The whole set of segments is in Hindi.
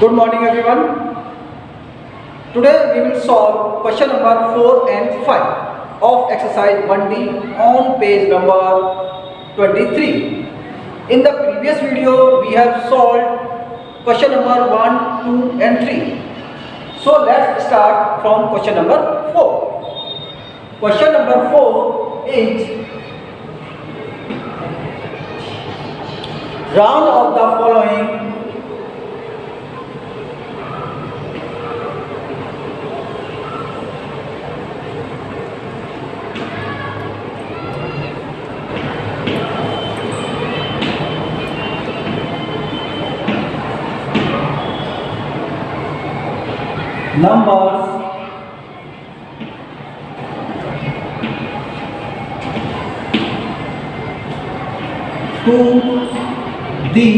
Good morning everyone. Today we will solve question number 4 and 5 of exercise 1D on page number 23. In the previous video we have solved question number 1, 2 and 3. So let's start from question number 4. Question number 4 is round of the following numbers to the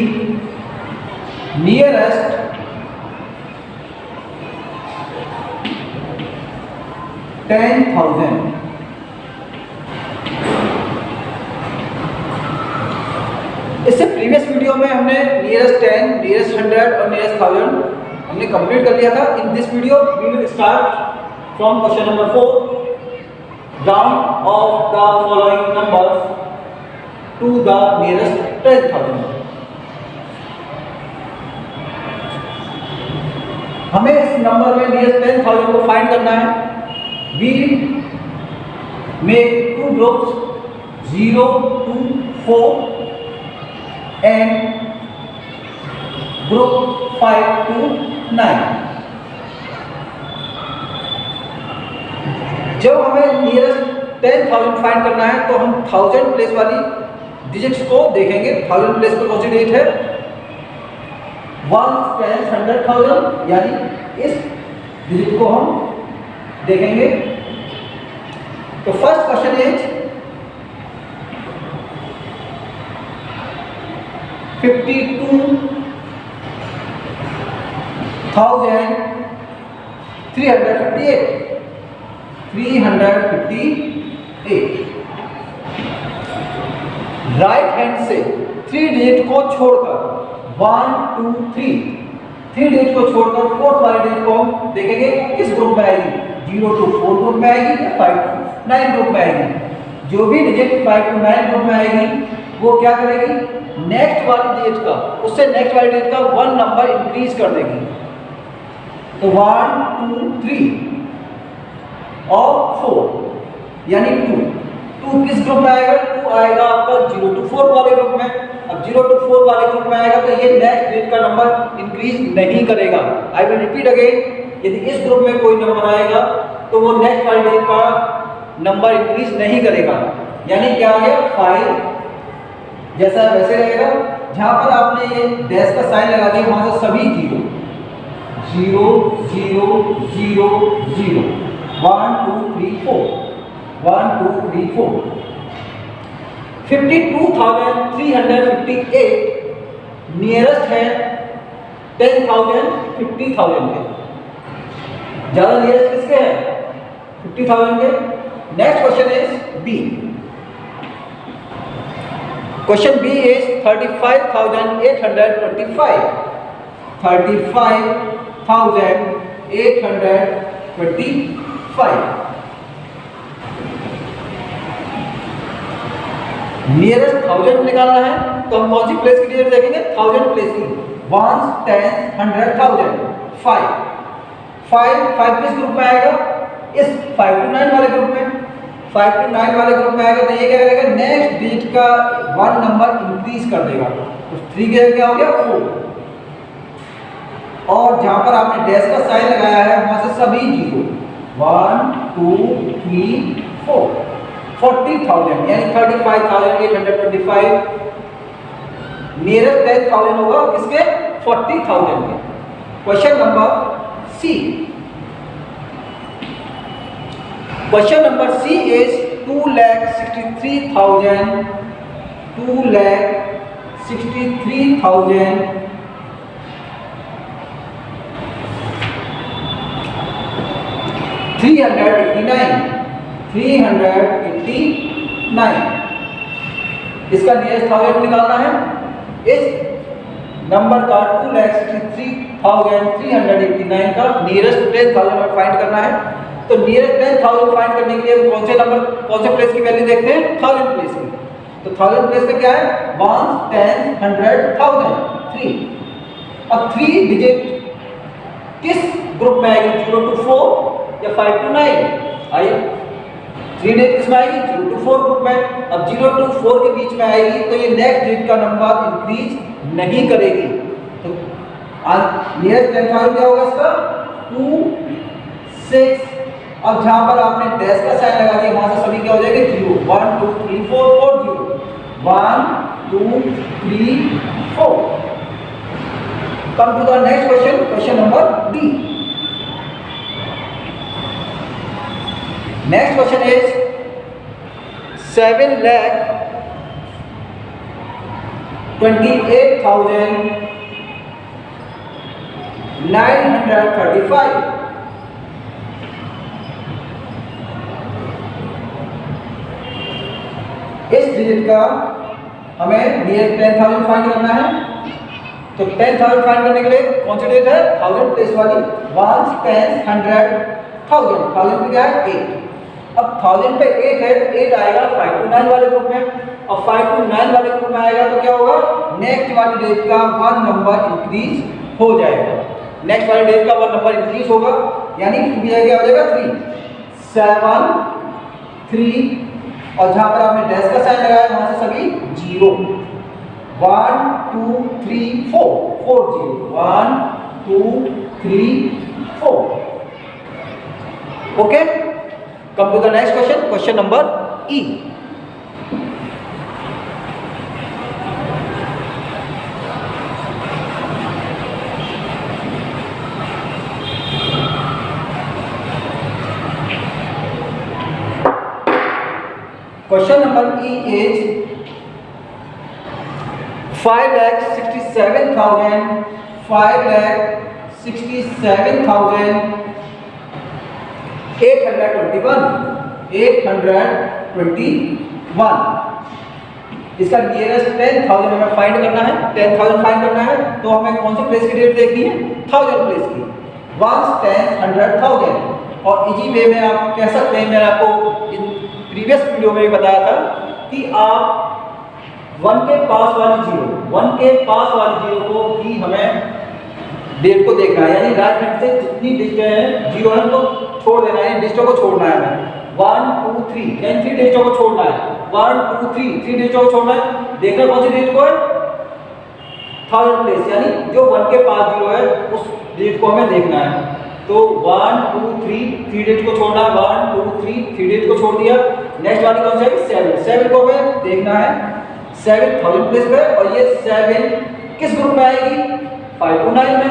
nearest 10,000. इससे प्रीवियस वीडियो में हमने नियरेस्ट 10, नियरेस्ट 100 और नियरेस्ट 1000 हमने कंप्लीट कर लिया था. In this video we will start from question number 4, round off the following numbers to the nearest 10,000. हमें इस नंबर में नियरेस्ट 10,000 को फाइंड करना है. We make two groups 0 to 4 and group 5 to 9. जब हमें नियरेस्ट 10,000 फाइंड करना है तो हम 1000 प्लेस वाली डिजिट्स को देखेंगे. 1000 प्लेस पर कौन सी डिजिट है? 1, 10, 100,000, यानी इस डिजिट को हम देखेंगे. तो first question is 52,358. Right hand से 3 डिजिट को छोड़कर 1, 2, 3 डिजिट को छोड़कर फोर्थ वाली डिजिट को हम देखेंगे किस ग्रुप में आएगी. 0 to 4 ग्रुप में आएगी या 5 to 9 ग्रुप में आएगी. जो भी डिजिट 5 to 9 ग्रुप में आएगी वो क्या करेगी? नेक्स्ट वाली डिजिट का, उससे नेक्स्ट वाली डिजिट का 1 नंबर इंक्रीज कर देगी. तो 1, 2, 3 और 4 यानी 2 किस ग्रुप में आएगा? 2 आएगा आपका 0 to 4 वाले ग्रुप में. अब 0 to 4 वाले ग्रुप में आएगा तो ये नेक्स्ट डिजिट का नंबर इंक्रीज नहीं करेगा. I will repeat again. यदि इस ग्रुप में कोई नंबर आएगा तो वो नेक्स्ट वाली डिजिट का नंबर इंक्रीज नहीं करेगा. यानी क्या आ गया? 5 जैसा वैसे रहेगा. जहां पर आपने ये डैश का साइन लगा दिया वहां से सभी 0 0 0 0 0 1 2 3 4 1 2 3 4. 52,358 नियरेस्ट है 10,000 50,000 के. ज्यादा नियरेस्ट किसके हैं? 50,000 के. Next question is B. Question B is 35,825. 35,825. Nearest 1000 निकालना है तो हम कौन सी प्लेस की डिजिट देखेंगे? 1000 प्लेस की. 1, 10, 100, 1000. 5 किस ग्रुप में आएगा? इस 5 to 9 वाले ग्रुप में. 5 to 9 वाले ग्रुप में आएगा तो ये क्या करेगा? नेक्स्ट डिजिट का 1 नंबर इंक्रीज कर देगा. तो 3 के क्या हो गया? 4. और जहां पर आपने डैश का साइन लगाया है वहां से सभी 0 1 2 3 4. 40,000 यानी 35,825 नियरेस्ट 10,000 होगा किसके? 40,000 के. Question number C. Question number C is 2,63,000 389. इसका नियरेस्ट 1000 निकालना है. इस नंबर का 2,63,389 का नियरेस्ट 10,000 में फाइंड करना है। तो नियरेस्ट 10,000 फाइंड करने के लिए हम कौन से प्लेस की वैल्यू देखते हैं? 1000 प्लेस की। तो 1000 प्लेस पे क्या है? 1, 10, 100, 1000, 3। अब 3 डिजिट किस ग्रुप में आएगी? 0 to 4 या 5 to 9? आइए 3 डिजिट किस में आएगी? 0 to 4 ग्रुप में। अब 0 to 4 के बीच में आएगी तो ये नेक्स्ट डिजिट का नंबर इंक्रीज नहीं करेगी। तो नियरेस्ट 10,000 क्या होगा इसका? 2, 6। अब जहां पर आपने डैश का साइन लगा दिया वहां से सभी क्या हो जाएंगे? 0, 1, 2, 3, 4, 4, 0, 1, 2, 3, 4। Come to the next question, question number D. Next question is 7,28,935। इस डिजिट का हमें नियर 10,000 फाइंड करना है। तो 10,000 फाइंड करने के लिए कौन सी डिजिट है? 1000 प्लेस वाली। 1, 10, 100, 1000। 1000 पे क्या है? 8। अब 1000 पे 8 है तो 8 आएगा 5 to 9 वाले ग्रुप में। अब 5 to 9 वाले ग्रुप में आएगा तो क्या होगा? नेक्स्ट वाली डिजिट का 1 नंबर इंक्रीज हो जाएगा। नेक्स्ट वाली डिजिट का 1 नंबर इंक्रीज होगा यानी क्या हो जाएगा? 3, 7, 3 और जहां पर आपने डैश का साइन लगाया वहां से सभी 0, 1, 2, 3, 4, 4 0, 1, 2, 3, 4। Okay, come to the next question, question number E. Question number E is 5,67,821। इसका नियरेस्ट 10,000 हमें फाइंड करना है। 10,000 फाइंड करना है तो हमें कौन सी प्लेस की डेट देखनी है? 1000 प्लेस की। 1, 10, 100, 1000। और इजी वे में आप कह सकते हैं, मैंने आपको प्रीवियस वीडियो में भी बताया था कि आप 1 के पास वाली जीरो को ही हमें डेट को देखना है। यानी राइट हैंड से जितनी डिजिट है जीरो है तो छोड़ देना है, डिजिटों को छोड़ना है हमें। 1, 2, 3 यानी 3 डिजिटों को छोड़ना है। 1, 2, 3 3 डिजिटों को छोड़ना है। देखना कौन सी डिजिट को है? 1000 प्लेस, यानी जो 1 के पास जीरो है उस डिजिट को हमें देखना है। तो 1, 2, 3 डिजिट को छोड़ना है। 1, 2, 3 डिजिट को छोड़ दिया। नेक्स्ट वाली कौन सी है? 7 को हमें देखना है 7,000 प्लेस पे। और ये 7 किस ग्रुप में आएगी? 5 to 9 में।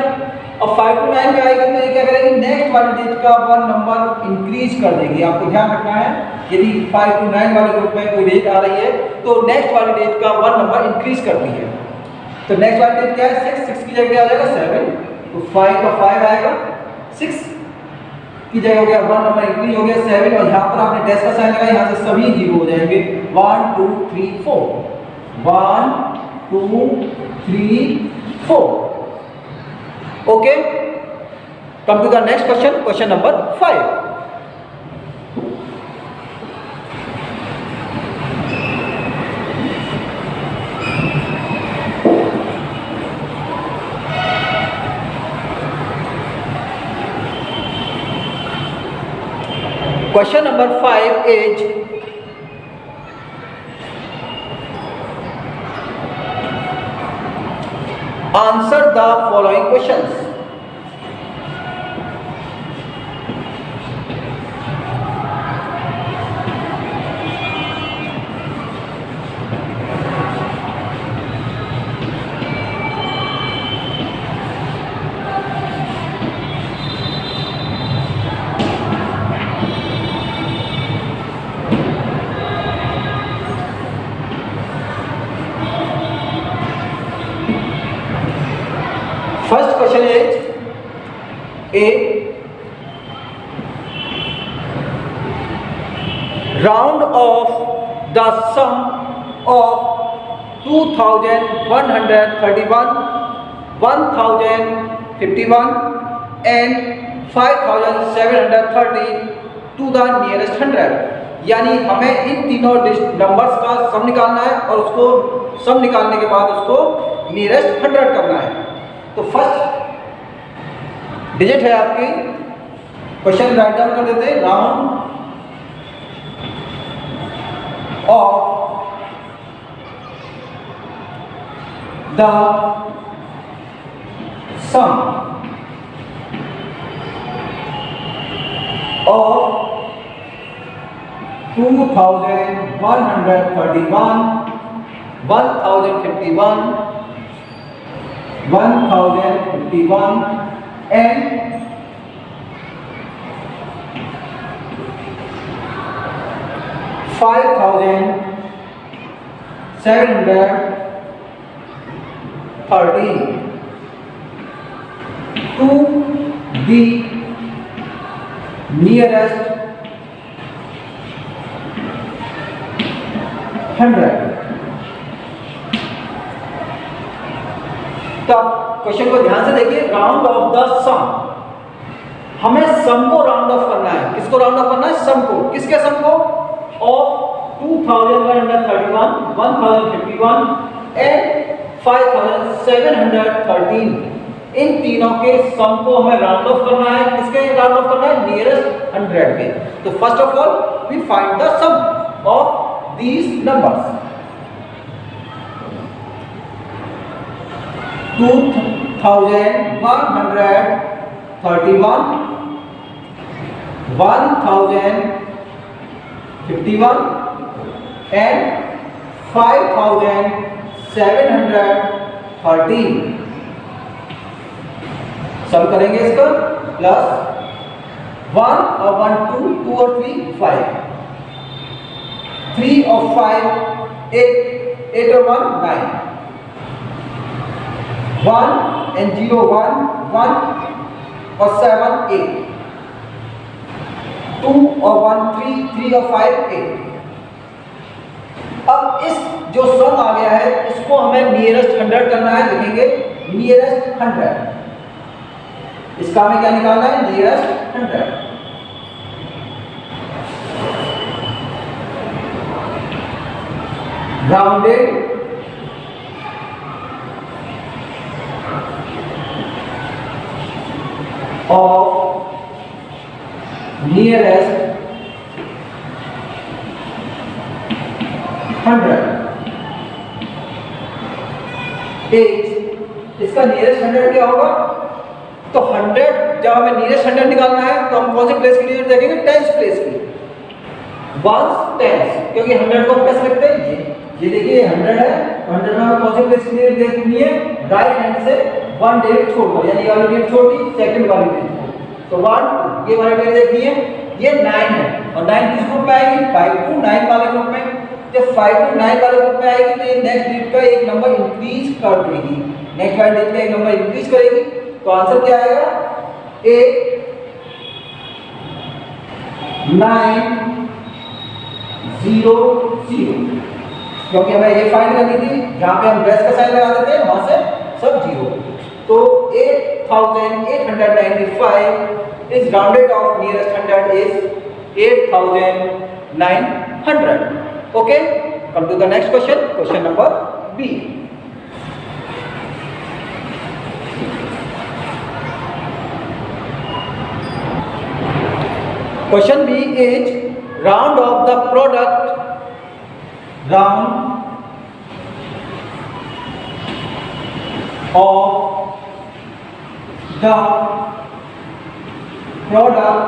और 5 to 9 में आएगी तो ये क्या करेगी? नेक्स्ट वाली डिजिट का 1 नंबर इंक्रीज कर देगी। आपको ध्यान रखना है, यदि 5 to 9 वाले ग्रुप में कोई डिजिट आ रही है तो नेक्स्ट वाली डिजिट का 1 नंबर इंक्रीज करती है। तो नेक्स्ट वाली डिजिट क्या है? 6 की जगह आ जाएगा 7। तो 5 का 5 आएगा, 6 की जगह हो गया 1 नंबर इंक्रीज हो गया 7। और यहाँ पर आपने डैश का साइन लगाया, यहाँ से सभी 0 हो जाएंगे। 1, 2, 3, 4, 1, 2, 3, 4। Okay, come to the next question, question number 5. Question number 5 is answer the following questions. First question is A. Round off the sum of 2,131 1051 and 5730 to the nearest 100। यानी हमें इन तीनों नंबर्स का सम निकालना है और उसको सम निकालने के बाद उसको नियरेस्ट 100 करना है। तो फर्स्ट डिजिट है आपकी, क्वेश्चन राइट डाउन कर देते हैं, round off the sum of 2131, 1051, 1051 and 5730 to the nearest 100। तब क्वेश्चन को ध्यान से देखिए, राउंड ऑफ द सम, हमें सम को राउंड ऑफ करना है। किसको राउंड ऑफ करना है? सम को। किसके सम को? ऑफ 2131, 1051 एंड 5713, इन तीनों के सम को हमें राउंड ऑफ करना है। किसके राउंड ऑफ करना है? नियरेस्ट 100 के। तो first of all we find the sum of these numbers. 2131, 1051 and 5713। Sum करेंगे इसका, प्लस 1 और 1 2 और 3 5, 3 और 5 8, 8 और 1 9, 1 and 0 1 1 और 7 8, 2 और 1 3, 3 और 5 8। अब इस जो सम आ गया है इसको हमें नियरेस्ट 100 करना है। लिखेंगे नियरेस्ट 100। इसका हमें क्या निकालना है? Nearest 100। Rounded off nearest 100 is, इसका नियरेस्ट 100 क्या होगा? तो 100 जब हमें नियरेस्ट 100 निकालना है तो हम कौन से प्लेस के लिए देखेंगे? टेंस प्लेस के लिए, वंस टेंस, क्योंकि 100 को प्लस लिखते हैं। ये देखिए 100 है, 100 में हमें कौन से प्लेस के लिए देखनी है? राइट हैंड से 1 डिजिट छोड़कर, यानी ये वाली डिजिट छोड़ दी, सेकंड वाली डिजिट छोड़, तो 1 ये वाली डिजिट देखनी है। ये 9 है और 9 किस ग्रुप में आएगी? 5 to 9 वाले ग्रुप में। जब 5 to 9 वाले ग्रुप में आएगी तो ये नेक्स्ट डिजिट का एक नंबर इंक्रीज कर देगी, नेक्स्ट वाली डिजिट का एक नंबर इंक्रीज करेगी। तो आंसर क्या आएगा? 8 9 0 0, क्योंकि हमें ये फाइंड करनी थी, जहां पे हम डैश का साइन लगा देते हैं वहां से सब 0। तो 8895 is rounded off nearest 100 is 8900। Okay, come to the next question, question number B। Question B is round of the product, round of the product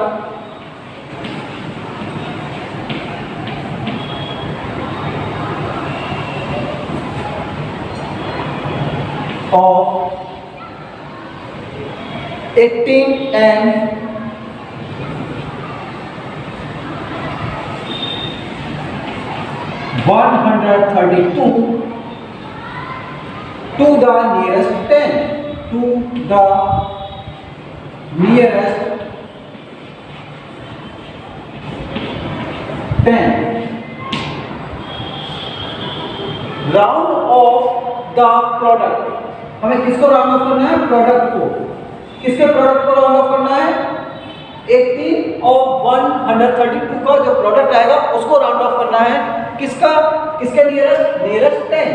of 18 and 132 to the nearest 10, to the nearest 10। Round of the product, हमें किसको राउंड ऑफ करना है? प्रोडक्ट को। किसके प्रोडक्ट को राउंड ऑफ करना है? 18 और 132 का जो प्रोडक्ट आएगा उसको राउंड ऑफ करना है। किसका? किसके नियरेस्ट? नियरेस्ट 10।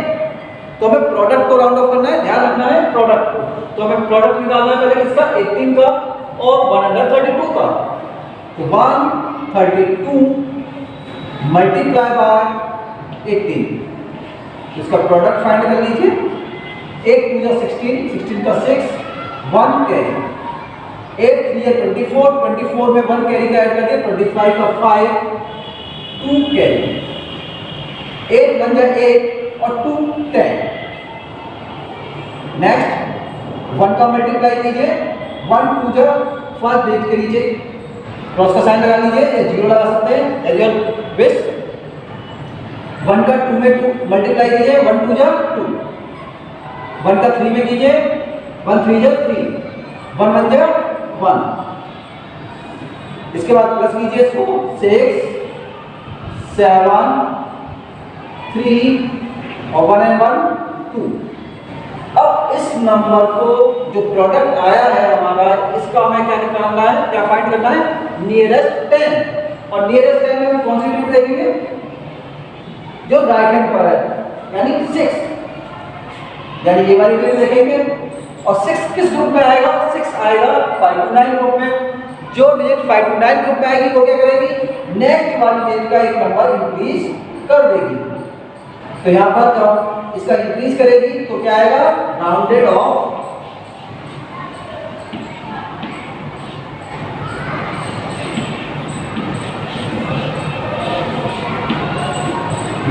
तो हमें प्रोडक्ट को राउंड ऑफ करना है, ध्यान रखना है प्रोडक्ट को। तो हमें प्रोडक्ट निकालना है पहले किसका? 18 का और 132 का। तो 132 मल्टीप्लाई बाय 18, इसका प्रोडक्ट फाइंड कर लीजिए। 8 2 जा 16, 16 का 6, 1 कैरी। 8 3 जा 24, 24 में 1 कैरी का ऐड करके 25 का 5, 2 कैरी। 8 1 जा 8 और 2 10। नेक्स्ट 1 का मल्टीप्लाई कीजिए, 1 2 जा फर्स्ट डिजिट के नीचे क्रॉस का साइन लगा लीजिए या जीरो लगा सकते हैं एज योर विश। 1 का 2 में 2 मल्टीप्लाई कीजिए, 1 2 जा 2। 1 का 3 में कीजिए, 1 3 जा 3, 1 1 जा 1। इसके बाद प्लस कीजिए इसको, 6 7 3 और 1 and 1 2। अब इस नंबर को जो प्रोडक्ट आया है हमारा, इसका हमें क्या निकालना है, क्या फाइंड करना है? नियरेस्ट 10। और नियरेस्ट 10 में हम कौन सी डिजिट देखेंगे? जो राइट हैंड पर है, यानी 6, यानी ये वाली डिजिट देखेंगे। और 6 किस ग्रुप में आएगा? 6 आएगा 5 to 9 ग्रुप में। जो डिजिट 5 to 9 ग्रुप में आएगी वो क्या करेगी? नेक्स्ट वाली डिजिट का एक नंबर इंक्रीज कर देगी। तो यहाँ पर जब इसका इंक्रीज करेगी तो क्या आएगा? Rounded off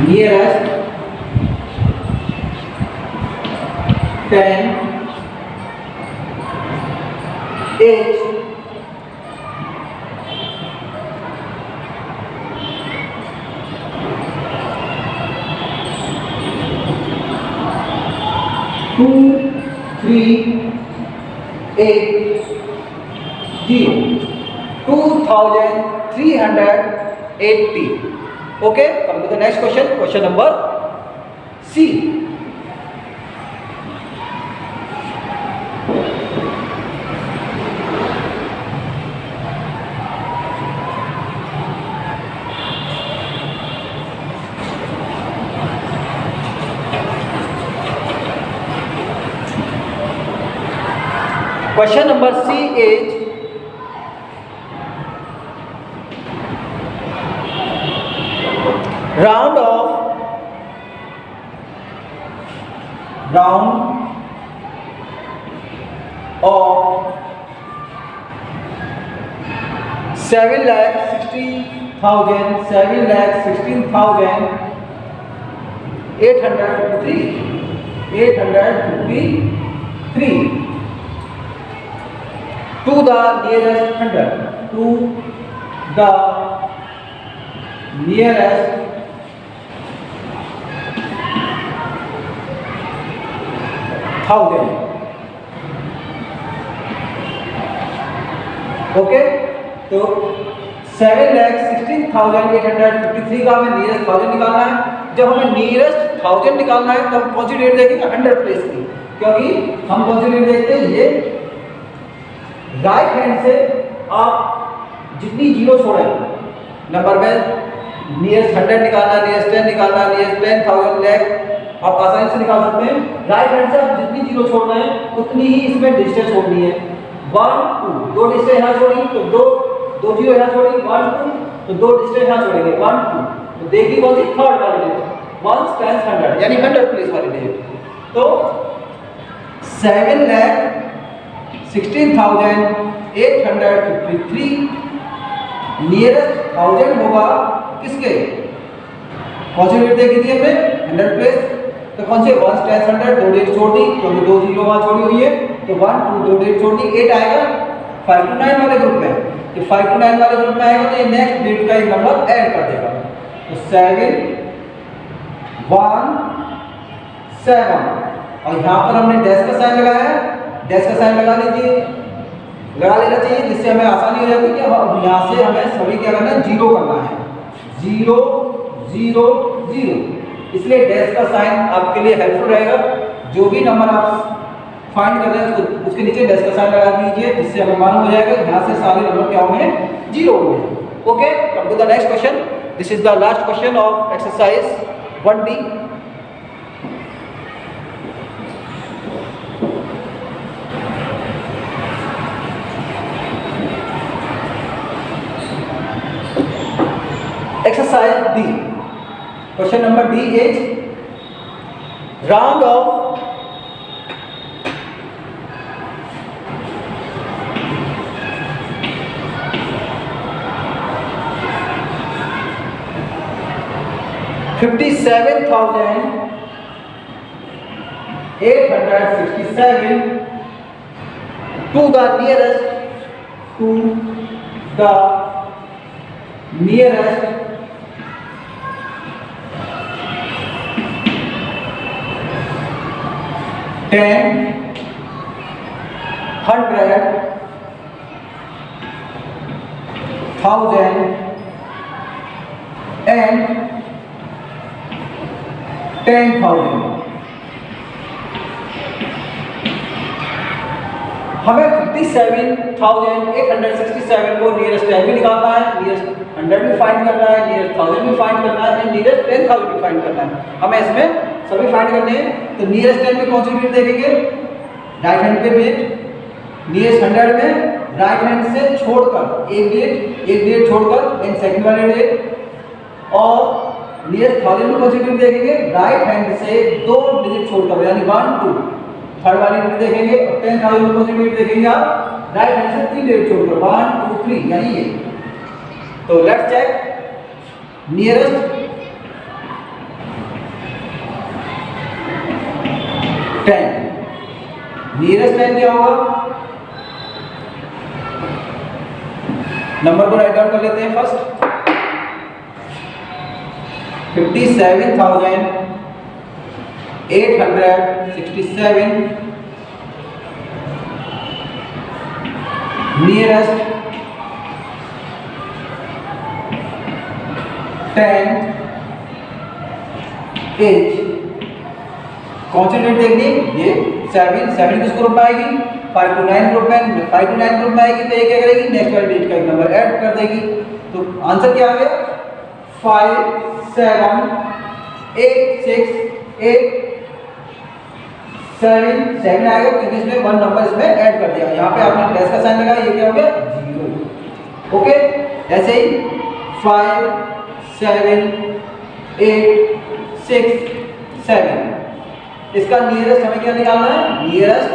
nearest 10 8 2 3 8 0 2380। Okay, come to the next question. Question number C. Question number C is round of 7,16,853 to the nearest 100, to the nearest 1000. Okay, तो 7,16,853 का हमें नियरेस्ट 1000 निकालना है। जब हमें नियरेस्ट 1000 निकालना है तब कौन सी डेट देखेंगे? 100 प्लेस की, क्योंकि हम कौन सी डेट देखते हैं? ये राइट हैंड से आप जितनी जीरो छोड़े नंबर में, नियरेस्ट 100 निकालना, नियरेस्ट 10 निकालना, नियरेस्ट 10,000 लाख आप आसानी से निकाल सकते हैं। राइट हैंड से आप जितनी जीरो छोड़ रहे हैं उतनी ही इसमें डिस्टेंस छोड़नी है। 1 2 दो डिस्टेंस यहाँ छोड़ी तो दो जीरो यहाँ छोड़ी, 1 2 तो दो डिस्टेंस यहाँ छोड़ेंगे, 1 2 तो देखिए कौन सी? थर्ड वाली डिजिट, 1 टाइम्स 100 यानी 100 प्लेस वाली डिजिट। तो 7,16,853 नियरेस्ट 1000 होगा किसके? कौन सी डेट देखी थी हमने? 100 प्लेस। तो कौन से? 1 टाइम्स 100, दो डेट छोड़ दी क्योंकि दो जीरो वहां छोड़ी हुई है, तो 1 2 दो डेट छोड़ दी, 8 आएगा 5 to 9 वाले ग्रुप में। तो 5 to 9 वाले ग्रुप में आएगा तो ये नेक्स्ट डेट का एक नंबर ऐड कर देगा। तो 7 1 7 और यहाँ पर हमने डैश का साइन लगाया है, डैश का साइन लगा लेना चाहिए जिससे हमें आसानी हो जाती है कि यहाँ से हमें सभी क्या करना है? जीरो करना है, 0 0 0। इसलिए डैश का साइन आपके लिए हेल्पफुल रहेगा। जो भी नंबर आप फाइंड कर रहे हैं उसको, उसके नीचे डेस का साइन लगा दीजिए, जिससे हमें मालूम हो जाएगा यहाँ से सारे नंबर क्या होंगे, 0 होंगे। Okay, come to the next question. This is the last question of exercise 1D। Exercise D. Question number D is round of 57,867 to the nearest 10, 100, 1000 and 10,000। हमें 57,867 को नियरेस्ट 10 भी निकालना है, नियरेस्ट 100 भी फाइंड करना है, नियरेस्ट 1000 भी फाइंड करना है, एंड नियरेस्ट 10,000 भी फाइंड करना है। हमें इसमें सभी फाइंड करने हैं। तो नियरेस्ट 10 में कौन सी डिजिट देखेंगे, राइट हैंड पे डिजिट, नियरेस्ट 100 में राइट हैंड से छोड़कर एक डिजिट छोड़कर एंड सेकंड वाले डिजिट, और नियरेस्ट 1000 में कौन सी डिजिट देखेंगे, राइट हैंड से 2 डिजिट छोड़कर, यानी 1 2 थर्ड वाली डिजिट देखेंगे। और 10,000 में कौन सी डिजिट देखेंगे आप, राइट हैंड से 3 डिजिट छोड़कर 1 2 3, यानी ये। तो लेट्स चेक नियरेस्ट 10, नियरेस्ट 10 क्या होगा, नंबर को राइट डाउन कर लेते हैं। फर्स्ट 57,867 नियरेस्ट 10 एज कौन सी डेट देखनी, ये 7 किस ग्रुप में आएगी, 5 to 9 ग्रुप में, 5 to 9 ग्रुप में आएगी तो ये क्या करेगी, नेक्स्ट वाली डेट का एक नंबर ऐड कर देगी। तो आंसर क्या आ गया, 5 7 8 6 8 7 7 आएगा, क्योंकि इसमें 1 नंबर इसमें ऐड कर दिया। यहाँ पे आपने प्लस का साइन लगाया, ये क्या हो गया, 0। ओके, ऐसे ही 5 7 8 6 7, इसका नियरेस्ट हमें क्या निकालना है, नियरेस्ट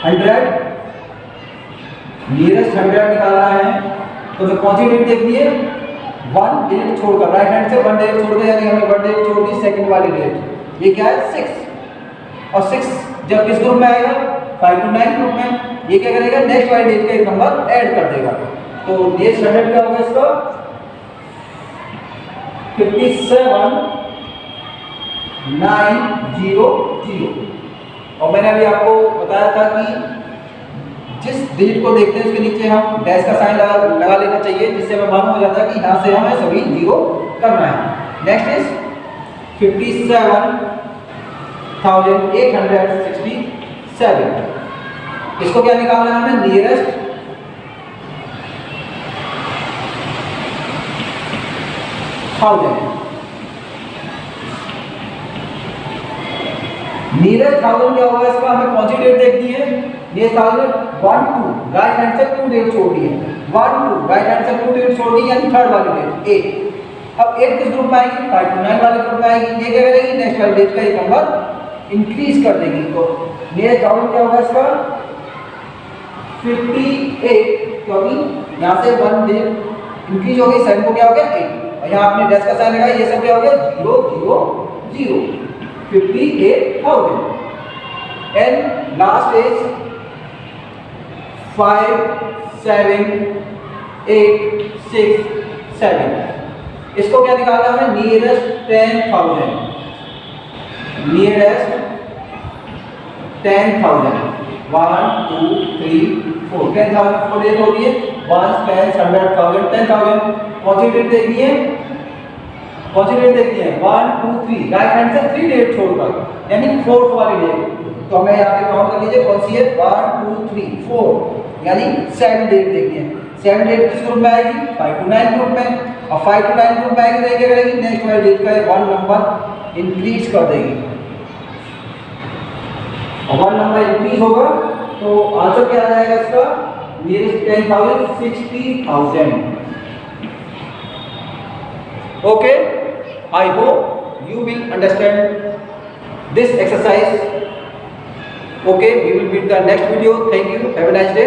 100, नियरेस्ट 100 निकालना है। तो हमें कौन सी डिजिट देखनी है, 1 डिजिट छोड़कर, राइट हैंड से 1 डिजिट छोड़कर, यानी हमें 1 डिजिट छोड़ दी सेकंड वाली डिजिट, ये क्या है 6। और 6 जब किस ग्रुप में आएगा, 5 to 9 ग्रुप में, ये क्या करेगा, नेक्स्ट वाली डिजिट का एक नंबर ऐड कर देगा। तो ये 100 क्या होगा इसका, 57,900। और मैंने अभी आपको बताया था कि जिस डिजिट को देखते हैं उसके नीचे हम डैश का साइन लगा लेना चाहिए, जिससे हमें मालूम हो जाता है कि यहाँ से हमें सभी 0 करना है। नेक्स्ट इज 57,867, इसको क्या निकालना है हमें, नियरेस्ट 1000। नियरेस्ट 1000 क्या होगा इसका, हमें कौन सी डेट देखनी है, नियरेस्ट 1000 1 2 राइट हैंड से 2 डेट छोड़ दी है, 1 2 राइट हैंड से 2 डेट छोड़ दी, यानी थर्ड वाली डेट 8। अब 8 किस ग्रुप में आएगी, 5 to 9 वाले ग्रुप में आएगी, ये क्या करेगी, नेक्स्ट वाली डेट का एक नंबर इंक्रीज कर देगी। तो नियरेस्ट 1000 क्या होगा इसका, 58, क्योंकि यहाँ से 1 डेट इंक्रीज हो गई, 7 को क्या हो गया 8, और यहाँ आपने डैश का साइन लगाया, ये सब क्या हो गया 0 0 0, 58,000। एंड लास्ट इज 5 7 8 6 7, इसको क्या निकालना है, नियरेस्ट 10,000, नियरेस्ट 10,000, 1 2 3 4, 10,000 4 डेट होती है, 1 10 100 1000 10,000। कौन सी डेट देखनी है, कौन सी डेट देखनी है 1 2 3 राइट हैंड से 3 डेट छोड़कर, यानी फोर्थ वाली डेट। तो हमें यहाँ पे काउंट कर लीजिए कौन सी है 1 2 3 4, यानी 7 डेट देखनी है। 7 डेट किस ग्रुप में आएगी 5 to 9 ग्रुप में, और 5 to 9 ग्रुप में आएगी तो क्या करेगी नेक्स्ट वाली डेट का 1 नंबर इंक्रीज कर देगी, और 1 नंबर इंक्रीज होगा तो आंसर क्या आ जाएगा इसका nearest 10,000 60,000। Okay, I hope you will understand this exercise. Okay, we will meet the next video. Thank you. Have a nice day.